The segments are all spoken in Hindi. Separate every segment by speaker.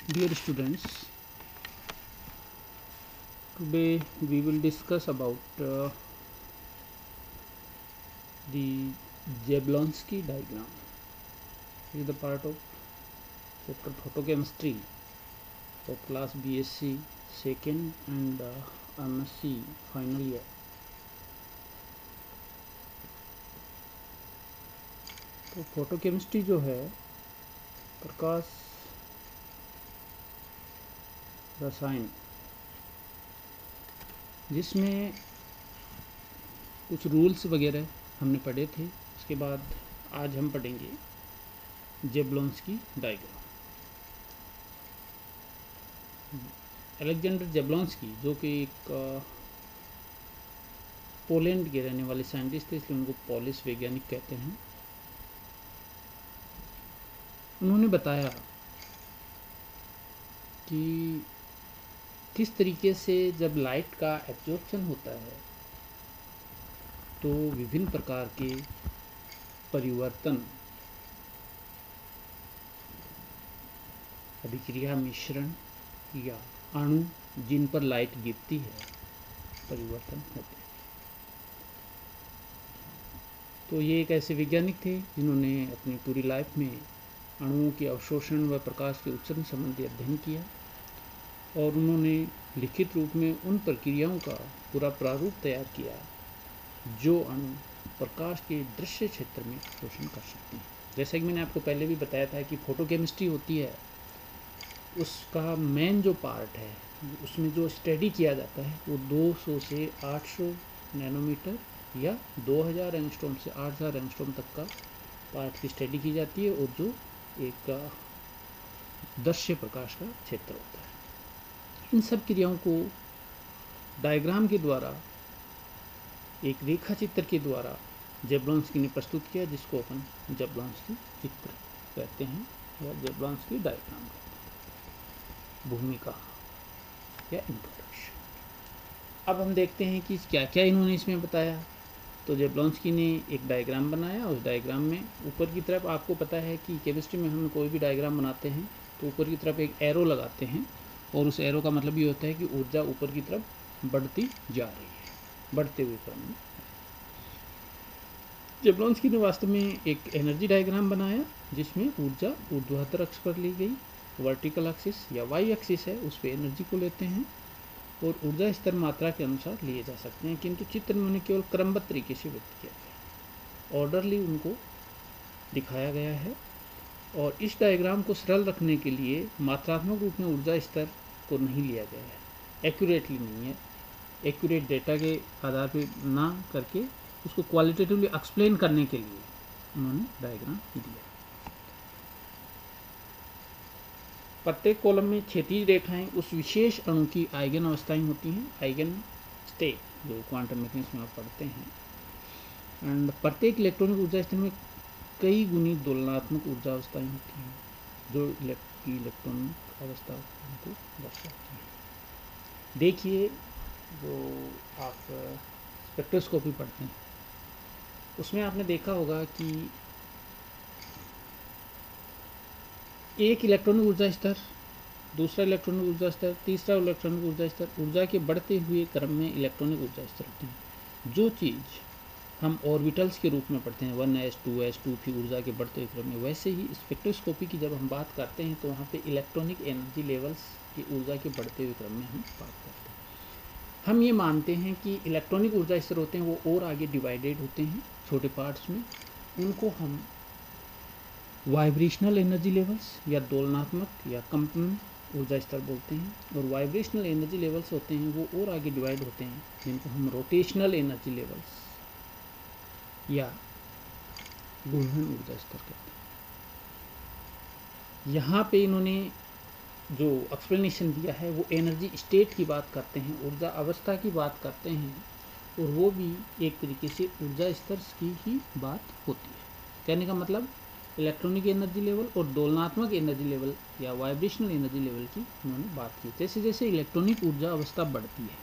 Speaker 1: Dear students, today we will discuss about the Jablonski diagram. It is the part of chapter photochemistry of class BSc second and MSc final year. तो फोटोकेमिस्ट्री जो है प्रकाश रसायन, जिसमें कुछ रूल्स वगैरह हमने पढ़े थे। उसके बाद आज हम पढ़ेंगे जेब्लोंस्की डायग्राम। अलेक्जेंडर जेब्लोंस्की, जो कि एक पोलैंड के रहने वाले साइंटिस्ट थे, इसलिए उनको पोलिश वैज्ञानिक कहते हैं। उन्होंने बताया कि किस तरीके से जब लाइट का एब्जॉर्प्शन होता है तो विभिन्न प्रकार के परिवर्तन, अभिक्रिया, मिश्रण या अणु जिन पर लाइट गिरती है, परिवर्तन होते हैं। तो ये एक ऐसे वैज्ञानिक थे जिन्होंने अपनी पूरी लाइफ में अणुओं के अवशोषण व प्रकाश के उत्सर्जन संबंधी अध्ययन किया और उन्होंने लिखित रूप में उन प्रक्रियाओं का पूरा प्रारूप तैयार किया जो अणु प्रकाश के दृश्य क्षेत्र में अवशोषण कर सकते हैं। जैसा कि मैंने आपको पहले भी बताया था कि फोटोकेमिस्ट्री होती है, उसका मेन जो पार्ट है, उसमें जो स्टडी किया जाता है वो 200 से 800 नैनोमीटर या 2000 एंगस्ट्रॉम से 8000 एंगस्ट्रॉम तक का पार्ट की स्टडी की जाती है और जो एक दृश्य प्रकाश का क्षेत्र होता है। इन सब क्रियाओं को डायग्राम के द्वारा, एक रेखा चित्र के द्वारा जेब्लोंस्की ने प्रस्तुत किया, जिसको अपन जेब्लोंस्की चित्र कहते हैं या जेब्लोंस्की डायग्राम कहते हैं। भूमिका या इंट्रोडक्शन। अब हम देखते हैं कि क्या क्या इन्होंने इसमें बताया। तो जेब्लोंस्की ने एक डायग्राम बनाया। उस डायग्राम में ऊपर की तरफ, आपको पता है कि केमिस्ट्री में हम कोई भी डायग्राम बनाते हैं तो ऊपर की तरफ एक एरो लगाते हैं और उस एरो का मतलब ये होता है कि ऊर्जा ऊपर की तरफ बढ़ती जा रही है, बढ़ते हुए क्रम में। जेब्लोंस्की ने वास्तव में एक एनर्जी डायग्राम बनाया जिसमें ऊर्जा ऊर्ध्वाधर अक्ष पर ली गई, वर्टिकल एक्सिस या वाई एक्सिस है उस पर एनर्जी को लेते हैं और ऊर्जा स्तर मात्रा के अनुसार लिए जा सकते हैं, किंतु चित्र में उन्हें केवल क्रमबद्ध तरीके से व्यक्त किया गया, ऑर्डरली उनको दिखाया गया है। और इस डायग्राम को सरल रखने के लिए मात्रात्मक रूप में ऊर्जा स्तर को नहीं लिया गया है, एक्यूरेटली नहीं है, एक्यूरेट डेटा के आधार पर ना करके उसको क्वालिटेटिवली एक्सप्लेन करने के लिए उन्होंने डायग्राम दिया। प्रत्येक कॉलम में क्षैतिज रेखाएं उस विशेष अणु की आइगन अवस्थाएं होती हैं, आइगन स्टेट, जो क्वांटम मैकेनिक्स में आप पढ़ते हैं। एंड प्रत्येक इलेक्ट्रॉनिक ऊर्जा स्तर में कई गुनी दोलनात्मक ऊर्जा अवस्थाएं होती हैं जो इलेक्ट्रॉनिक अवस्था को दर्शाती हैं। देखिए, जो आप स्पेक्ट्रोस्कोपी पढ़ते हैं उसमें आपने देखा होगा कि एक इलेक्ट्रॉनिक ऊर्जा स्तर, दूसरा इलेक्ट्रॉनिक ऊर्जा स्तर, तीसरा इलेक्ट्रॉनिक ऊर्जा स्तर, ऊर्जा के बढ़ते हुए क्रम में इलेक्ट्रॉनिक ऊर्जा स्तर होते हैं। जो चीज़ हम ऑर्बिटल्स के रूप में पढ़ते हैं 1s 2s 2p ऊर्जा के बढ़ते हुए क्रम में, वैसे ही स्पेक्ट्रोस्कोपी की जब हम बात करते हैं तो वहाँ पे इलेक्ट्रॉनिक एनर्जी लेवल्स की ऊर्जा के बढ़ते हुए क्रम में हम बात करते हैं। हम ये मानते हैं कि इलेक्ट्रॉनिक ऊर्जा स्तर होते हैं वो और आगे डिवाइडेड होते हैं छोटे पार्ट्स में, उनको हम वाइब्रेशनल एनर्जी लेवल्स या दोलनात्मक या कंपन ऊर्जा स्तर बोलते हैं। और वाइब्रेशनल एनर्जी लेवल्स होते हैं वो और आगे डिवाइड होते हैं, जिनको हम रोटेशनल एनर्जी लेवल्स या घूर्णन ऊर्जा स्तर कहते हैं। यहाँ पे इन्होंने जो एक्सप्लेनेशन दिया है वो एनर्जी स्टेट की बात करते हैं, ऊर्जा अवस्था की बात करते हैं, और वो भी एक तरीके से ऊर्जा स्तर की ही बात होती है। कहने का मतलब इलेक्ट्रॉनिक एनर्जी लेवल और दोलनात्मक एनर्जी लेवल या वाइब्रेशनल एनर्जी लेवल की उन्होंने बात की। जैसे जैसे इलेक्ट्रॉनिक ऊर्जा अवस्था बढ़ती है,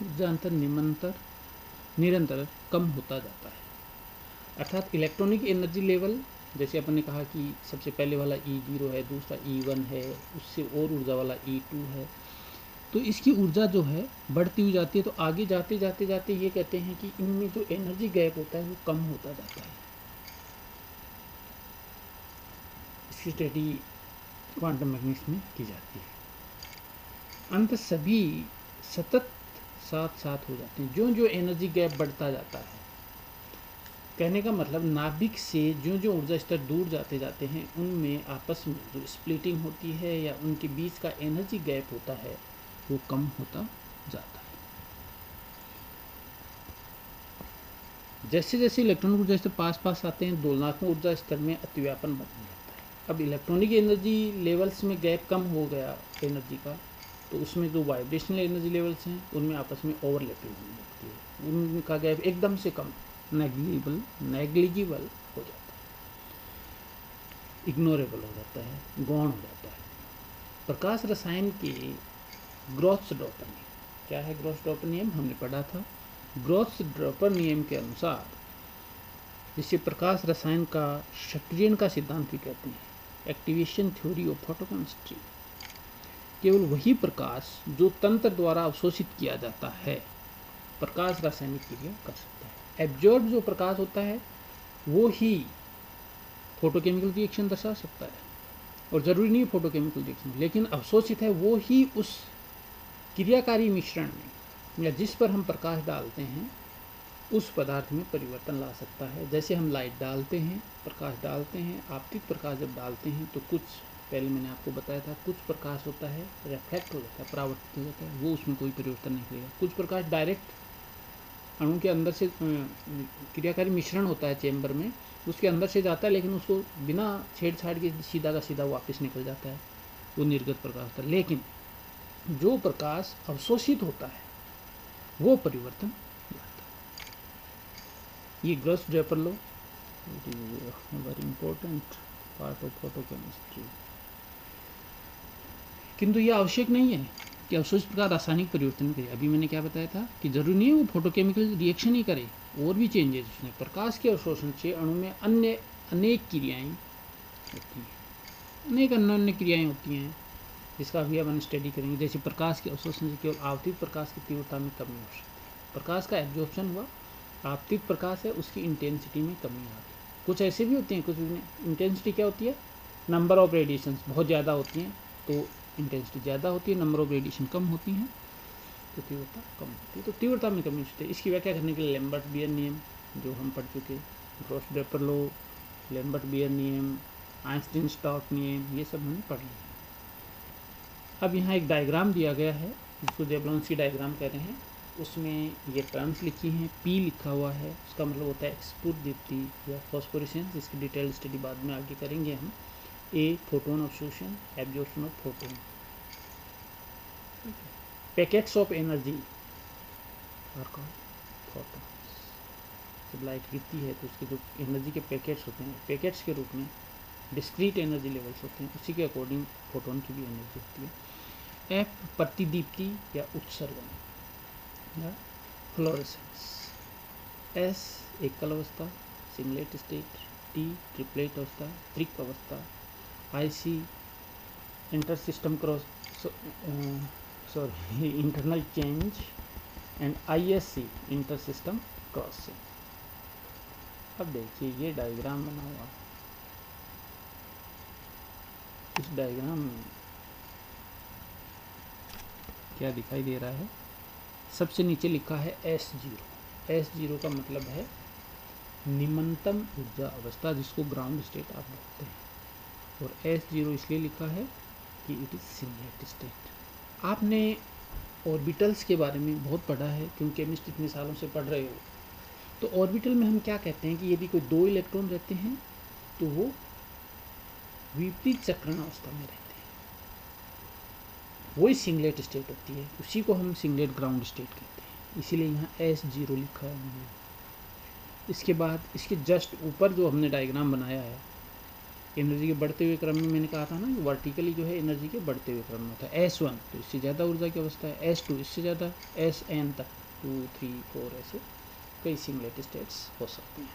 Speaker 1: ऊर्जा अंतर निरंतर कम होता जाता है, अर्थात इलेक्ट्रॉनिक एनर्जी लेवल जैसे अपन ने कहा कि सबसे पहले वाला E0 है, दूसरा E1 है, उससे और ऊर्जा वाला E2 है। तो इसकी ऊर्जा जो है बढ़ती हुई जाती है, तो आगे जाते जाते जाते ये कहते हैं कि इनमें जो एनर्जी गैप होता है वो कम होता जाता है। इसकी स्टडी क्वांटम मैकेनिक्स में की जाती है। अंत सभी सतत साथ साथ हो जाते हैं, जो जो एनर्जी गैप बढ़ता जाता है। कहने का मतलब नाभिक से जो जो ऊर्जा स्तर दूर जाते जाते हैं, उनमें आपस में जो स्प्लिटिंग होती है या उनके बीच का एनर्जी गैप होता है वो कम होता जाता है। जैसे जैसे इलेक्ट्रॉनिक ऊर्जा स्तर पास पास आते हैं, दोलनात्मक ऊर्जा स्तर में अतिव्यापन बढ़ने लगता है। अब इलेक्ट्रॉनिक एनर्जी लेवल्स में गैप कम हो गया एनर्जी का, तो उसमें जो वाइब्रेशनल एनर्जी लेवल्स हैं उनमें आपस में ओवरलैपिंग होने लगती है, उनका गैप एकदम से कम नेग्लिजिबल हो जाता है, इग्नोरेबल हो जाता है, गौण हो जाता है। प्रकाश रसायन के ग्रॉस-ड्रॉपर नियम, क्या है ग्रॉस-ड्रॉपर नियम? हमने पढ़ा था। ग्रॉस-ड्रॉपर नियम के अनुसार, जिसे प्रकाश रसायन का सक्रियण का सिद्धांत भी कहते हैं, एक्टिवेशन थ्योरी ऑफ फोटोकेमिस्ट्री, केवल वही प्रकाश जो तंत्र द्वारा अवशोषित किया जाता है प्रकाश रासायनिक क्रिया कर सकता है। एब्जॉर्ब जो प्रकाश होता है वो ही फोटोकेमिकल रिएक्शन दर्शा सकता है, और ज़रूरी नहीं फोटोकेमिकल रिएक्शन, लेकिन अवशोषित है वो ही उस क्रियाकारी मिश्रण में या जिस पर हम प्रकाश डालते हैं उस पदार्थ में परिवर्तन ला सकता है। जैसे हम लाइट डालते हैं, प्रकाश डालते हैं, आपतित प्रकाश जब डालते हैं तो कुछ, पहले मैंने आपको बताया था, कुछ प्रकाश होता है रिफ्लेक्ट हो जाता है, परावर्तित हो जाता है, वो उसमें कोई परिवर्तन नहीं करेगा। कुछ प्रकाश डायरेक्ट अणु के अंदर से, क्रियाकारी मिश्रण होता है चेंबर में, उसके अंदर से जाता है, लेकिन उसको बिना छेड़छाड़ के सीधा का सीधा वापस निकल जाता है, वो निर्गत प्रकाश होता है। लेकिन जो प्रकाश अवशोषित होता है वो परिवर्तन लाता है। ये gross-dropper law, it is very important part of photochemistry. किंतु ये आवश्यक नहीं है कि अवशोषित प्रकाश रासायनिक परिवर्तन करे। अभी मैंने क्या बताया था कि जरूरी नहीं है वो फोटोकेमिकल रिएक्शन ही करे, और भी चेंजेस उसमें। प्रकाश के अवशोषण से अणु में अन्य अनेक क्रियाएं होती हैं, अनेक अन्य क्रियाएं होती हैं, जिसका भी अपन स्टडी करेंगे। जैसे प्रकाश के अवशोषण से केवल आपतित प्रकाश की तीव्रता में कमी हो सकती है। प्रकाश का एब्जॉर्प्शन हुआ, आपतित प्रकाश है उसकी इंटेंसिटी में कमी आ गई। कुछ ऐसे भी होते हैं, कुछ इंटेंसिटी क्या होती है, नंबर ऑफ रेडिएशंस बहुत ज़्यादा होती हैं तो इंटेंसिटी ज़्यादा होती है, नंबर ऑफ रेडिएशन कम होती हैं तो तीव्रता कम होती है, तो तीव्रता में कमी होती है। इसकी व्याख्या करने के लिए लैम्बर्ट-बियर नियम जो हम पढ़ चुके, ग्रॉस-ड्रॉपर लॉ, लैम्बर्ट-बियर नियम, आइंस्टीन-स्टोक नियम, ये सब हमने पढ़ लिया। अब यहाँ एक डायग्राम दिया गया है जिसको जेबलॉन्स्की डायग्राम कह रहे हैं। उसमें ये टर्म्स लिखी हैं, पी लिखा हुआ है, उसका मतलब होता है स्फुरदीप्ति या फॉस्फोरेसेंस। इसकी डिटेल स्टडी बाद में आगे करेंगे हम। A photon absorption, absorption of photon. Packets of energy are called photons. जब लाइट गिरती है तो उसके जो एनर्जी के पैकेट्स होते हैं, पैकेट्स के रूप में डिस्क्रीट एनर्जी लेवल्स होते हैं, उसी के अकॉर्डिंग फोटोन की भी एनर्जी होती है। एफ प्रतिदीप्ति या उत्सर्जन या फ्लोरेसेंस। एस एकल अवस्था सिंगलेट स्टेट, टी ट्रिपलेट अवस्था, त्रिक अवस्था, IC inter system cross internal change, and ISC inter system crossing. अब देखिए ये डायग्राम बना हुआ, इस डायग्राम में क्या दिखाई दे रहा है, सबसे नीचे लिखा है S0। S0 का मतलब है निम्नतम ऊर्जा अवस्था, जिसको ग्राउंड स्टेट आप बोलते हैं, और S0 इसलिए लिखा है कि इट इज़ सिंगलेट स्टेट। आपने ऑर्बिटल्स के बारे में बहुत पढ़ा है, क्योंकि केमिस्ट्री इतने सालों से पढ़ रहे हो। तो ऑर्बिटल में हम क्या कहते हैं कि यदि कोई 2 इलेक्ट्रॉन रहते हैं तो वो विपरीत चक्रण अवस्था में रहते हैं, वही सिंगलेट स्टेट होती है, उसी को हम सिंगलेट ग्राउंड स्टेट कहते हैं, इसीलिए यहाँ S0 लिखा है। इसके बाद इसके जस्ट ऊपर जो हमने डायग्राम बनाया है, एनर्जी के बढ़ते हुए क्रम में मैंने कहा था ना, वर्टिकली जो है एनर्जी के बढ़ते हुए क्रम में होता है। S1 तो इससे ज़्यादा ऊर्जा की अवस्था है, S2 इससे ज़्यादा, Sn तक 2, 3, 4 ऐसे कई सिंगलेट स्टेट्स हो सकते हैं।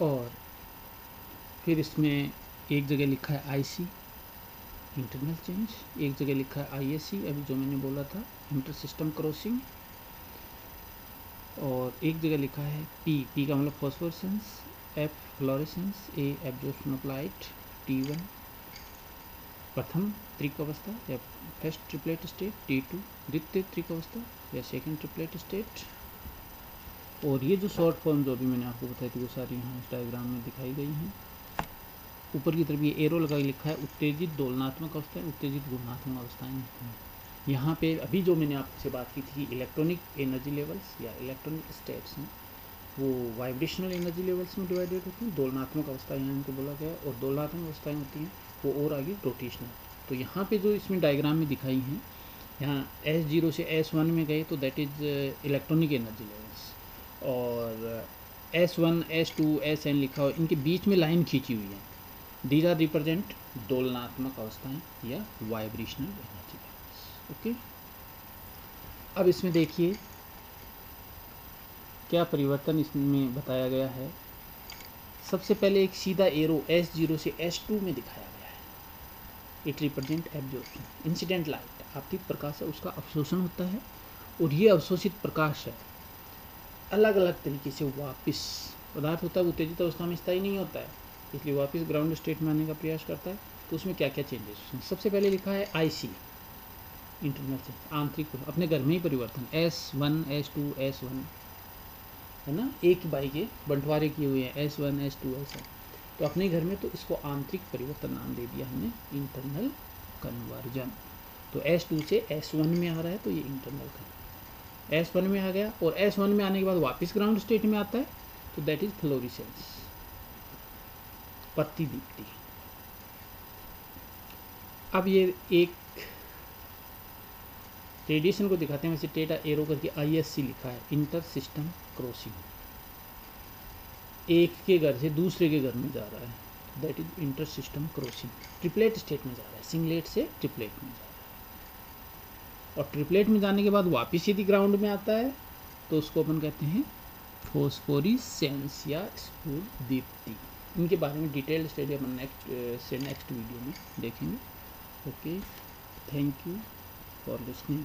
Speaker 1: और फिर इसमें एक जगह लिखा है IC इंटरनल चेंज, एक जगह लिखा है ISC अभी जो मैंने बोला था इंटर सिस्टम क्रॉसिंग, और एक जगह लिखा है P का मतलब phosphorescence, F fluorescence, A absorption of light, T1 प्रथम त्रिक अवस्था या फर्स्ट ट्रिपलेट स्टेट, T2 द्वितीय त्रिक अवस्था या सेकंड ट्रिपलेट स्टेट। और ये जो शॉर्ट फॉर्म जो अभी मैंने आपको बताई थी वो सारी यहाँ इस डायग्राम में दिखाई गई हैं। ऊपर की तरफ ये एरो लगा लिखा है उत्तेजित दोलनात्मक अवस्थाएं, उत्तेजित गुणात्मक अवस्थाएं। यहाँ पे अभी जो मैंने आपसे बात की थी इलेक्ट्रॉनिक एनर्जी लेवल्स या इलेक्ट्रॉनिक स्टेट्स हैं, वो वाइब्रेशनल एनर्जी लेवल्स में डिवाइडेड होती हैं। दोलनात्मक अवस्थाएं यहाँ इनको बोला गया, और दोलनात्मक अवस्थाएं होती हैं वो और आगे रोटेशनल। तो यहाँ पे जो इसमें डायग्राम में दिखाई हैं, यहाँ S0 से S1 में गए तो that is electronic energy levels, और S1 S2 Sn लिखा हो, इनके बीच में लाइन खींची हुई है, दीज आर रिप्रेजेंट दोलनात्मक अवस्थाएं या वाइब्रेशनल एनर्जी लेवल्स। ओके, अब इसमें देखिए क्या परिवर्तन इसमें बताया गया है। सबसे पहले एक सीधा एरो S0 से S2 में दिखाया गया है, it represent absorption, incident light आपतित प्रकाश है उसका अवशोषण होता है, और ये अवशोषित प्रकाश है अलग अलग तरीके से वापस पदार्थ होता है, उत्तेजित अवस्था में स्थायी नहीं होता है, इसलिए वापस ग्राउंड स्टेट में आने का प्रयास करता है। तो उसमें क्या क्या चेंजेस, सबसे पहले लिखा है IC इंटरनल चेंज, आंतरिक अपने घर में ही परिवर्तन, S1 S2 S1 है ना, एक बाई के बंटवारे किए हुए हैं S1 S2 S1, तो अपने घर में तो इसको आंतरिक परिवर्तन नाम दे दिया हमने, इंटरनल कन्वर्जन। तो S2 से S1 में आ रहा है तो ये इंटरनल कन्वर्जन, S1 में आ गया, और S1 में आने के बाद वापस ग्राउंड स्टेट में आता है तो दैट इज फ्लोरिसेंस, पत्ती दीप्ति। अब ये एक रेडिएशन को दिखाते हैं, वैसे टेटा एरो करके ISC लिखा है, इंटर सिस्टम क्रॉसिंग, एक के घर से दूसरे के घर में जा रहा है, that is inter system crossing. Triplet state में जा रहा है, सिंगलेट से ट्रिपलेट में जा रहा है, और ट्रिपलेट में जाने के बाद वापस यदि ग्राउंड में आता है तो उसको अपन कहते हैं फोस्फोरिसेंस या स्फुर दीप्ति। इनके बारे में डिटेल्ड स्टडी अपन नेक्स्ट वीडियो में देखेंगे। Okay, thank you for listening.